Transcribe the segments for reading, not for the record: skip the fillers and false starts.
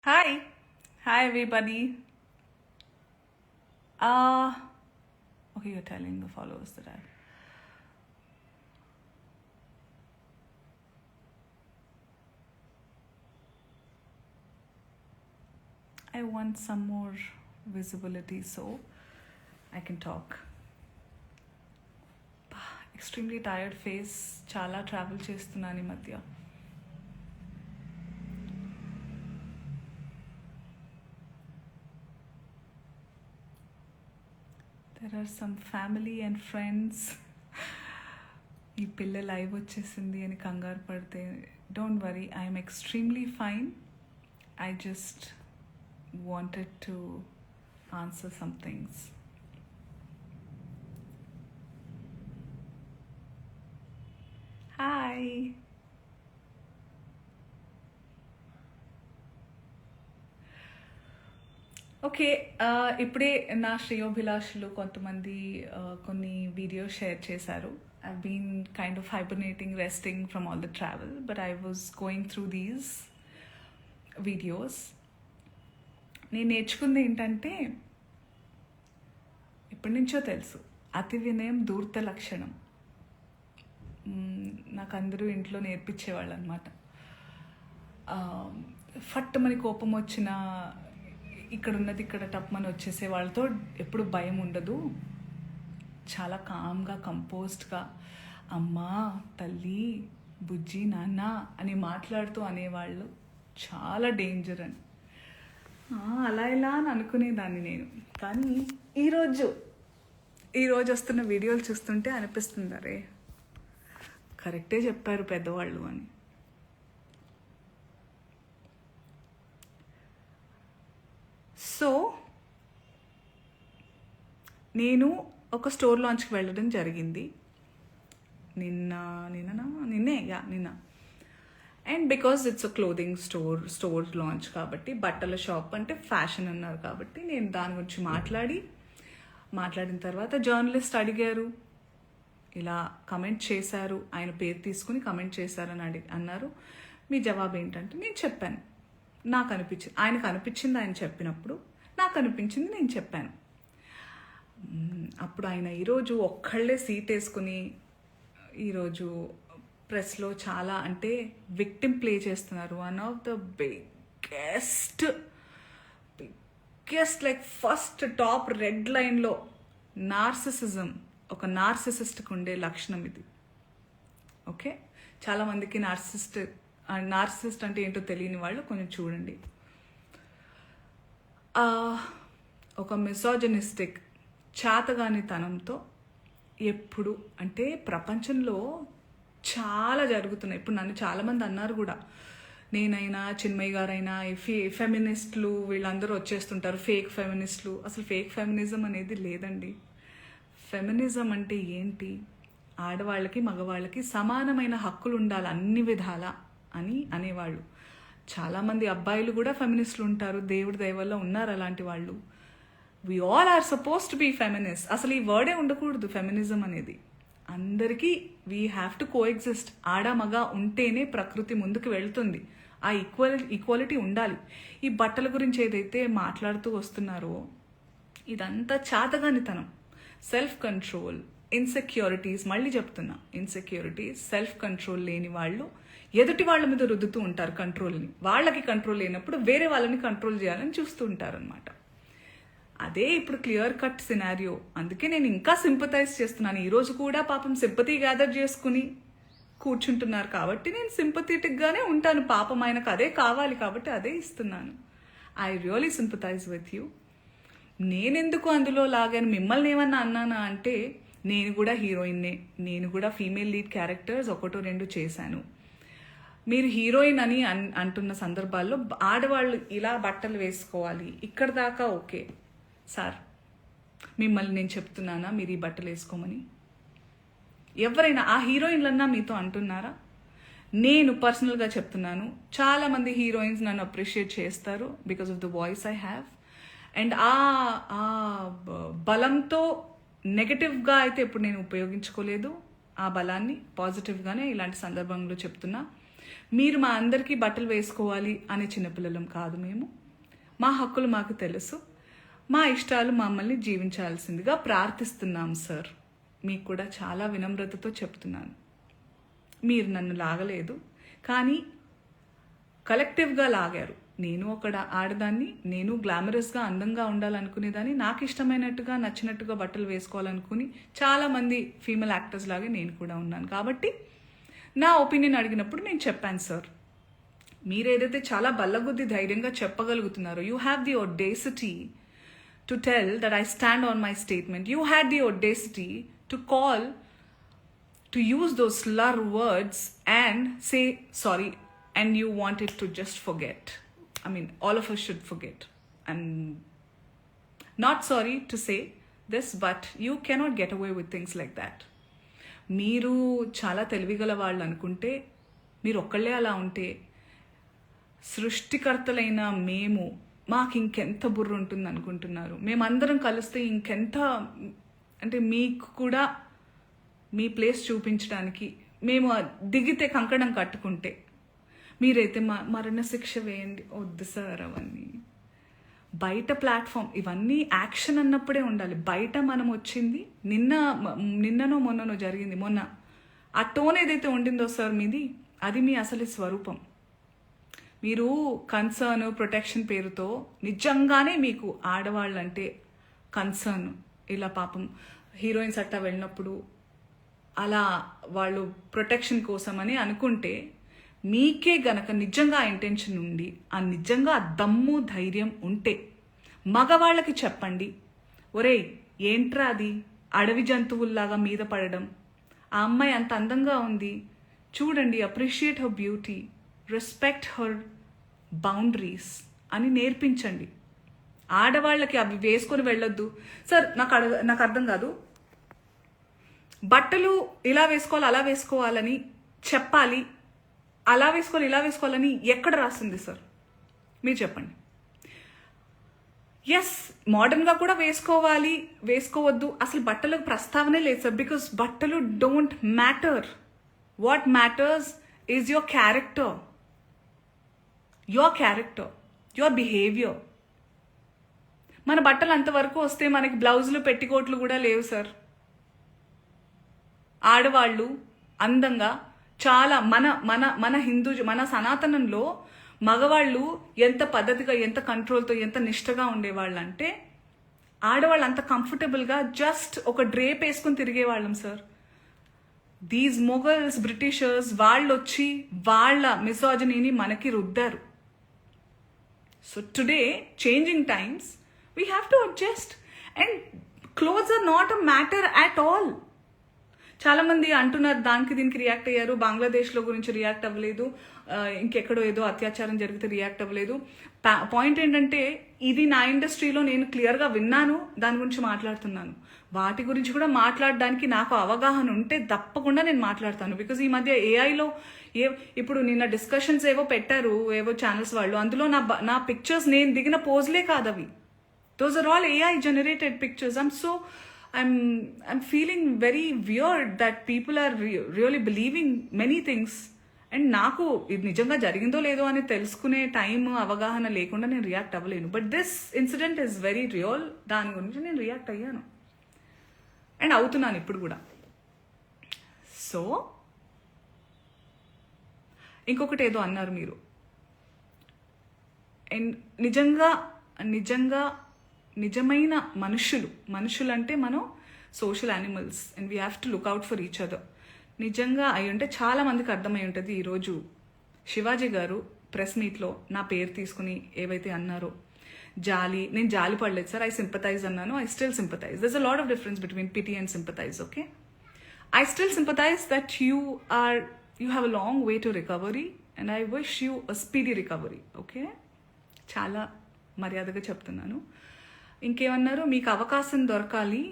Hi, hi everybody. Uh okay, you're telling the followers that I want some more visibility so I can talk. Extremely tired face. Chala travel చేస్తున్నాను ఈ మధ్య. There are some family and friends. ఈ పిల్ల live వచ్చేసింది అని కంగారు పడితే don't worry, I'm extremely fine. I just wanted to answer some things. Hi. Okay, ఇప్పుడే నా శ్రేయోభిలాషులు కొంతమంది కొన్ని వీడియోస్ షేర్ చేశారు. I been kind of hibernating, resting from all the travel, but I was going through these videos. నేను నేర్చుకుంది ఏంటంటే, ఎప్పటి నుంచో తెలుసు, అతి వినయం ధూర్త లక్షణం. నాకు అందరూ ఇంట్లో నేర్పించేవాళ్ళు అనమాట. ఫట్టుమని కోపం వచ్చిన ఇక్కడ ఉన్నది ఇక్కడ టప్మని వచ్చేసే వాళ్ళతో ఎప్పుడు భయం ఉండదు. చాలా కామ్గా, కంపోజ్డ్గా అమ్మా, తల్లి, బుజ్జి, నాన్న అని మాట్లాడుతూ అనేవాళ్ళు చాలా డేంజర్ అని. అలా ఇలా అని అనుకునేదాన్ని నేను. కానీ ఈరోజు వస్తున్న వీడియోలు చూస్తుంటే అనిపిస్తుంది, అరే కరెక్టే చెప్పారు పెద్దవాళ్ళు అని. సో నేను ఒక స్టోర్ లాంచ్కి వెళ్ళడం జరిగింది నిన్న. And because it's a clothing store launch కాబట్టి, బట్టల షాప్ అంటే ఫ్యాషన్ అన్నారు కాబట్టి, నేను దాని గురించి మాట్లాడిన తర్వాత జర్నలిస్ట్ అడిగారు, ఇలా కమెంట్ చేశారు, ఆయన పేరు తీసుకుని కమెంట్ చేశారని అన్నారు. మీ జవాబు ఏంటంటే నేను చెప్పాను, నాకు అనిపించింది, ఆయనకు అనిపించింది ఆయన చెప్పినప్పుడు, నాకు అనిపించింది నేను చెప్పాను. అప్పుడు ఆయన ఈరోజు ఒక్కళ్ళే సీట్ వేసుకుని ఈరోజు ప్రెస్లో చాలా అంటే విక్టిమ్ ప్లే చేస్తున్నారు. One of the biggest like first top red లైన్లో నార్సిసిజం, ఒక నార్సిసిస్ట్కి ఉండే లక్షణం ఇది. ఓకే, చాలామందికి నార్సిసిస్ట్ అంటే ఏంటో తెలియని వాళ్ళు కొంచెం చూడండి. ఒక మిసోజనిస్టిక్ చాతగానితనంతో ఎప్పుడు అంటే ప్రపంచంలో చాలా జరుగుతున్నాయి. ఇప్పుడు నన్ను చాలామంది అన్నారు కూడా, నేనైనా చిన్మయ్య గారైనా ఫెమినిస్టులు వీళ్ళందరూ వచ్చేస్తుంటారు, ఫేక్ ఫెమినిస్టులు. అసలు ఫేక్ ఫెమినిజం అనేది లేదండి. ఫెమినిజం అంటే ఏంటి? ఆడవాళ్ళకి మగవాళ్ళకి సమానమైన హక్కులు ఉండాలి అన్ని విధాలా అని అనేవాళ్ళు. చాలామంది అబ్బాయిలు కూడా ఫెమినిస్టులు ఉంటారు, దేవుడి దయ వల్ల ఉన్నారు అలాంటి వాళ్ళు. We all are suppose to be feminist. అసలు ఈ వర్డే ఉండకూడదు ఫెమినిజం అనేది. అందరికీ we have to coexist. ఆడ మగ ఉంటేనే ప్రకృతి ముందుకు వెళ్తుంది. ఆ ఈక్వాలిటీ ఉండాలి. ఈ బట్టల గురించి ఏదైతే మాట్లాడుతూ వస్తున్నారో ఇదంతా చాతగానితనం, సెల్ఫ్ కంట్రోల్, ఇన్సెక్యూరిటీస్. మళ్ళీ చెప్తున్నా, ఇన్సెక్యూరిటీస్, సెల్ఫ్ కంట్రోల్ లేని వాళ్ళు ఎదుటి వాళ్ళ మీద రుద్దుతూ ఉంటారు కంట్రోల్ని. వాళ్ళకి కంట్రోల్ లేనప్పుడు వేరే వాళ్ళని కంట్రోల్ చేయాలని చూస్తూ ఉంటారు అనమాట. అదే ఇప్పుడు క్లియర్ కట్ సినారియో. అందుకే నేను ఇంకా సింపథైజ్ చేస్తున్నాను. ఈరోజు కూడా పాపం సింపతి గ్యాదర్ చేసుకుని కూర్చుంటున్నారు కాబట్టి నేను సింపథెటిక్గానే ఉంటాను. పాపం ఆయనకు అదే కావాలి కాబట్టి అదే ఇస్తున్నాను. I really sympathise with you. నేనెందుకు అందులో లాగాను, మిమ్మల్ని ఏమన్నా అన్నానా అంటే, నేను కూడా హీరోయిన్నే, నేను కూడా ఫీమేల్ లీడ్ క్యారెక్టర్స్ 1-2 చేశాను. మీరు హీరోయిన్ అని అంటున్న సందర్భాల్లో ఆడవాళ్ళు ఇలా బట్టలు వేసుకోవాలి, ఇక్కడ దాకా ఓకే సార్. మిమ్మల్ని నేను చెప్తున్నానా మీరు ఈ బట్టలు వేసుకోమని? ఎవరైనా ఆ హీరోయిన్లన్నా మీతో అంటున్నారా? నేను పర్సనల్గా చెప్తున్నాను, చాలామంది హీరోయిన్స్ నన్ను అప్రిషియేట్ చేస్తారు because of the voice I have. And ఆ బలంతో నెగటివ్గా అయితే ఇప్పుడు నేను ఉపయోగించుకోలేదు. ఆ బలాన్ని పాజిటివ్గానే ఇలాంటి సందర్భంలో చెప్తున్నా. మీరు మా అందరికీ బట్టలు వేసుకోవాలి అనే చిన్నపిల్లలం కాదు మేము. మా హక్కులు మాకు తెలుసు, మా ఇష్టాలు మమ్మల్ని జీవించాల్సిందిగా ప్రార్థిస్తున్నాం సార్. మీకు కూడా చాలా వినమ్రతతో చెప్తున్నాను. మీరు నన్ను లాగలేదు, కానీ కలెక్టివ్గా లాగారు. నేను ఒక ఆడదాన్ని, నేను గ్లామరస్గా అందంగా ఉండాలనుకునేదాన్ని, నాకు ఇష్టమైనట్టుగా నచ్చినట్టుగా బట్టలు వేసుకోవాలనుకుని చాలామంది ఫీమేల్ యాక్టర్స్ లాగే నేను కూడా ఉన్నాను. కాబట్టి నా ఒపీనియన్ అడిగినప్పుడు నేను చెప్పాను సార్. మీరు ఏదైతే చాలా బల్లగుద్ది ధైర్యంగా చెప్పగలుగుతున్నారో, you have the audacity to tell that I stand on my statement. You had the audacity to call, to use those slur words and say sorry, and you wanted to just forget. I mean, all of us should forget. I'm not sorry to say this, but you cannot get away with things like that. మీరు చాలా తెలివిగల వాళ్ళు అనుకుంటే, మీరు ఒక్కళ్ళే అలా ఉంటే, సృష్టికర్తలైన మేము మాకు ఇంకెంత బుర్ర ఉంటుంది అనుకుంటున్నారు? మేమందరం కలిస్తే ఇంకెంత, అంటే మీకు కూడా మీ ప్లేస్ చూపించడానికి మేము దిగితే కంకణం కట్టుకుంటే, మీరైతే మరణ శిక్ష వేయండి. వద్దు సార్ అవన్నీ. బయట ప్లాట్ఫామ్ ఇవన్నీ యాక్షన్ అన్నప్పుడే ఉండాలి. బయట మనం వచ్చింది నిన్ననో మొన్ననో జరిగింది. మొన్న ఆ టోన్ ఏదైతే ఉండిందో సార్ మీది, అది మీ అసలు స్వరూపం. మీరు కన్సర్న్, ప్రొటెక్షన్ పేరుతో నిజంగానే మీకు ఆడవాళ్ళంటే కన్సర్న్, ఇలా పాపం హీరోయిన్స్ అట్టా వెళ్ళినప్పుడు అలా వాళ్ళు ప్రొటెక్షన్ కోసం అని అనుకుంటే, మీకే గనక నిజంగా ఇంటెన్షన్ ఉండి, ఆ నిజంగా దమ్ము ధైర్యం ఉంటే మగవాళ్ళకి చెప్పండి, ఒరేయ్ ఏంట్రా అది అడవి జంతువుల్లాగా మీద పడడం, ఆ అమ్మాయి అంత అందంగా ఉంది చూడండి, appreciate her beauty, respect her boundaries అని నేర్పించండి. ఆడవాళ్ళకి అవి వేసుకొని వెళ్ళొద్దు సార్. నాకు అర్థం కాదు, బట్టలు ఇలా వేసుకోవాలి అలా వేసుకోవాలని చెప్పాలి, అలా వేసుకోవాలి ఇలా వేసుకోవాలని ఎక్కడ రాసింది సార్? మీరు చెప్పండి. ఎస్, మోడర్న్గా కూడా వేసుకోవాలి, వేసుకోవద్దు, అసలు బట్టలకు ప్రస్తావనే లేదు సార్. బికాస్ బట్టలు don't matter. What matters is your character, your behaviour. మన బట్టలు అంతవరకు వస్తే మనకి బ్లౌజులు, పెట్టికోట్లు కూడా లేవు సార్. ఆడవాళ్ళు అందంగా చాలా మన మన మన హిందూ, మన సనాతనంలో మగవాళ్ళు ఎంత పద్ధతిగా, ఎంత కంట్రోల్తో, ఎంత నిష్టగా ఉండేవాళ్ళు అంటే, ఆడవాళ్ళు అంత కంఫర్టబుల్గా జస్ట్ ఒక డ్రేప్ వేసుకుని తిరిగేవాళ్ళం సార్. దీస్ మొఘల్స్, బ్రిటిషర్స్ వాళ్ళు వచ్చి వాళ్ళ మిసాజినీని మనకి రుద్దారు. So today changing times, we have to adjust, and clothes are not a matter at all. చాలామంది అంటున్నారు దానికి దీనికి రియాక్ట్ అయ్యారు, బంగ్లాదేశ్లో గురించి రియాక్ట్ అవ్వలేదు, ఇంకెక్కడో ఏదో అత్యాచారం జరిగితే రియాక్ట్ అవ్వలేదు. పాయింట్ ఏంటంటే, ఇది నా ఇండస్ట్రీలో నేను క్లియర్గా విన్నాను, దాని గురించి మాట్లాడుతున్నాను. వాటి గురించి కూడా మాట్లాడడానికి నాకు అవగాహన ఉంటే తప్పకుండా నేను మాట్లాడతాను. బికాజ్ ఈ మధ్య ఏఐలో ఇప్పుడు నిన్న డిస్కషన్స్ ఏవో పెట్టారు ఏవో ఛానల్స్ వాళ్ళు, అందులో నా పిక్చర్స్ నేను దిగిన పోజ్లే కాదు అవి. Those are all AI generated pictures. I'm feeling very weird that people are really believing many things. And నాకు ఇది నిజంగా జరిగిందో లేదో అని తెలుసుకునే టైం, అవగాహన లేకుండా నేను రియాక్ట్ అవ్వలేను. But this incident is very real. దాని గురించి నేను రియాక్ట్ అయ్యాను అండ్ అవుతున్నాను ఇప్పుడు కూడా. సో ఇంకొకటి ఏదో అన్నారు మీరు, అండ్ నిజమైన మనుషులు అంటే మనం social animals, and we have to look out for each other. నిజంగా అయి ఉంటే చాలా మందికి అర్థమై ఉంటుంది. ఈరోజు శివాజీ గారు ప్రెస్ మీట్లో నా పేరు తీసుకుని ఏవైతే అన్నారో, నేను జాలి పడలేదు సార్, ఐ సింపథైజ్ అన్నాను. I still sympathise. దర్స్ a lot of difference between pity and sympathise. Okay, I still sympathise that you have a long way to recovery, and I wish you a speedy recovery. Okay, చాలా మర్యాదగా చెప్తున్నాను. ఇంకేమన్నారు, మీకు అవకాశం దొరకాలి,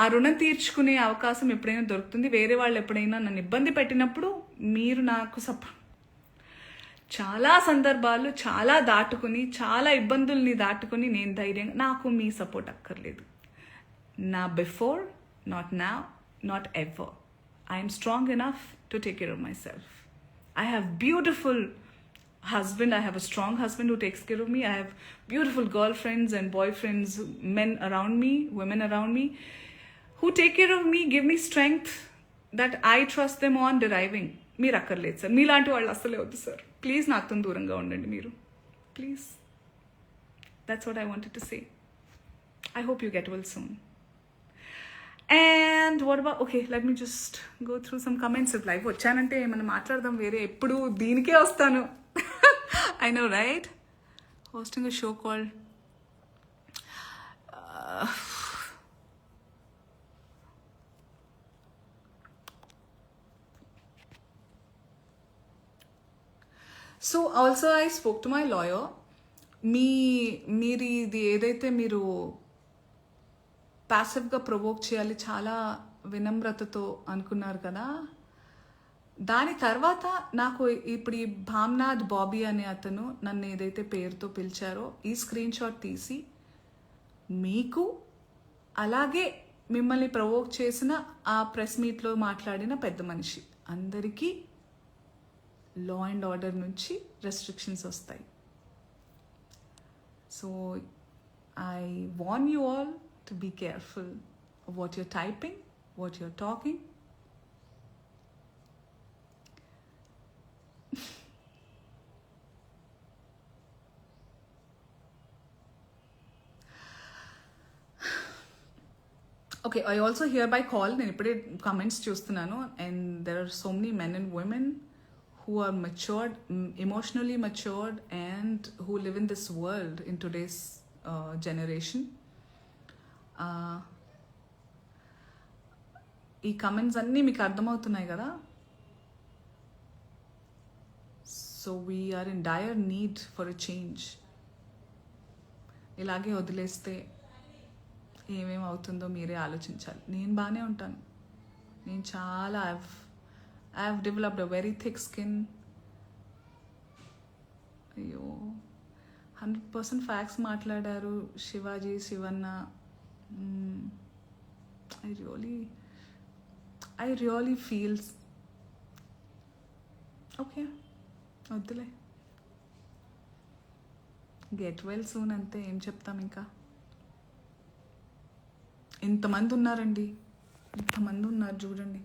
ఆ రుణం తీర్చుకునే అవకాశం ఎప్పుడైనా దొరుకుతుంది, వేరే వాళ్ళు ఎప్పుడైనా నన్ను ఇబ్బంది పెట్టినప్పుడు మీరు నాకు చాలా సందర్భాలు చాలా ఇబ్బందుల్ని దాటుకుని నేను ధైర్యంగా, నాకు మీ సపోర్ట్ అక్కర్లేదు. నా before, not now, not ever. I'm strong enough to take care of my self. I have beautiful husband. I have a strong husband who takes care of me. I have beautiful girlfriends and boyfriends, men around me, women around me, who take care of me, give me strength that I trust them on deriving. మీరు అక్కర్లేదు sir, మీలాంటి వాళ్ళు అస్సలే వద్దు sir. Please నాతో దూరంగా ఉండండి మీరు, please. That's what I wanted to say. I hope you get well soon. And what about, okay, let me just go through some comments. If live వచ్చానంటే మనం మాట్లాడదాం, వేరే ఎప్పుడు దీనికే వస్తాను. I know, right? Hosting a show called so also I spoke to my lawyer. మీరు ఇది ఏదైతే మీరు ప్యాసివ్గా ప్రొవోక్ చేయాలి చాలా వినమ్రతతో అనుకున్నారు కదా, దాని తర్వాత నాకు ఇప్పుడు ఈ భామ్నాథ్ బాబీ అనే అతను నన్ను ఏదైతే పేరుతో పిలిచారో ఈ స్క్రీన్ షాట్ తీసి మీకు అలాగే మిమ్మల్ని ప్రొవోక్ చేసిన ఆ ప్రెస్ మీట్లో మాట్లాడిన పెద్ద మనిషి అందరికీ లా అండ్ ఆర్డర్ నుంచి రెస్ట్రిక్షన్స్ వస్తాయి. So I warn you all to be careful what you're typing, what you're talking. Okay, I also hear by call, నేను ఇప్పుడే కమెంట్స్ చూస్తున్నాను, and there are so many men and women who are matured, emotionally matured, and who live in this world in today's generation. ఈ comments అన్నీ మీకు అర్థమవుతున్నాయి కదా. So we are in dire need for a change. ఇలాగే వదిలేస్తే ఏమేమవుతుందో మీరే ఆలోచించాలి. నేను బాగానే ఉంటాను, నేను చాలా I have developed a very thick skin. అయ్యో 100% ఫ్యాక్ట్స్ మాట్లాడారు Shivaji, Shivanna. I really feels okay, వద్దులే, గెట్ వెల్ సూన్ అంతే. ఏం చెప్తాం ఇంకా. ఇంతమంది ఉన్నారండి, ఇంతమంది ఉన్నారు చూడండి.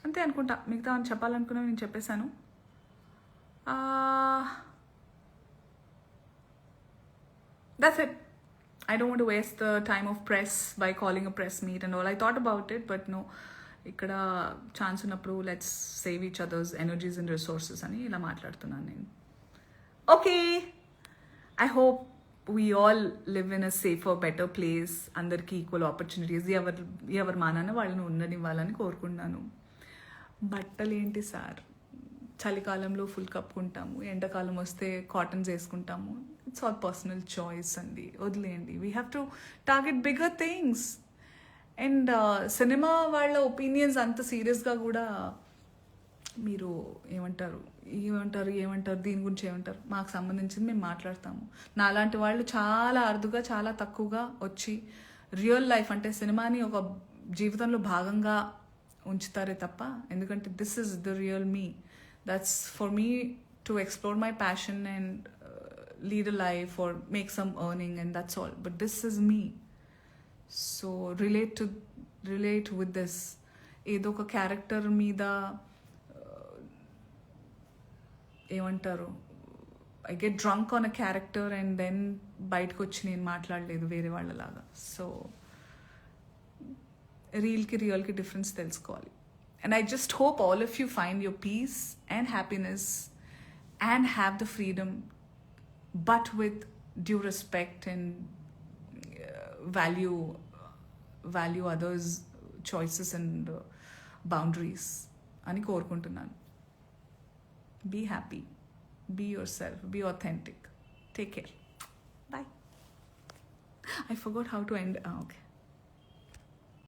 అంతే అనుకుంటా, మిగతా అని చెప్పాలనుకున్నా నేను చెప్పేశాను. That's it. I don't want to waste the time of press by calling a press meet and all. I thought about it, but no, ఇక్కడ ఛాన్స్ ఉన్నప్పుడు let's save each others energies and resources అని ఇలా మాట్లాడుతున్నాను నేను. Okay, I hope we all live in a safer, better place. అందరికీ equal opportunities ఎవరి మానాన వాళ్ళని ఉండనివ్వాలని కోరుకున్నాను. బట్టలు ఏంటి సార్, చలికాలంలో ఫుల్ కప్పుకుంటాము, ఎండాకాలం వస్తే కాటన్స్ వేసుకుంటాము. ఇట్స్ ఆల్ పర్సనల్ చాయిస్ అండి, వదిలేయండి. We have to target bigger things. And cinema వాళ్ళ ఒపీనియన్స్ అంత సీరియస్గా కూడా మీరు ఏమంటారు దీని గురించి ఏమంటారు, మాకు సంబంధించింది మేము మాట్లాడతాము. నాలాంటి వాళ్ళు చాలా అరుదుగా, చాలా తక్కువగా వచ్చి రియల్ లైఫ్ అంటే సినిమాని ఒక జీవితంలో భాగంగా ఉంచుతారే తప్ప, ఎందుకంటే this is the real me. That's for me to explore my passion and lead a life or make some earning and that's all. But this is me. So relate with this. ఏదో ఒక character మీద ఏమంటారు, I get drunk on a character and then బయటకు వచ్చి నేను మాట్లాడలేదు వేరే వాళ్ళలాగా. సో రియల్కి డిఫరెన్స్ తెలుసుకోవాలి. And I just hope all of you find your peace and happiness and have the freedom, but with due respect and value others' choices and boundaries అని కోరుకుంటున్నాను. Be happy, be yourself, be authentic, take care, bye. I forgot how to end. Okay.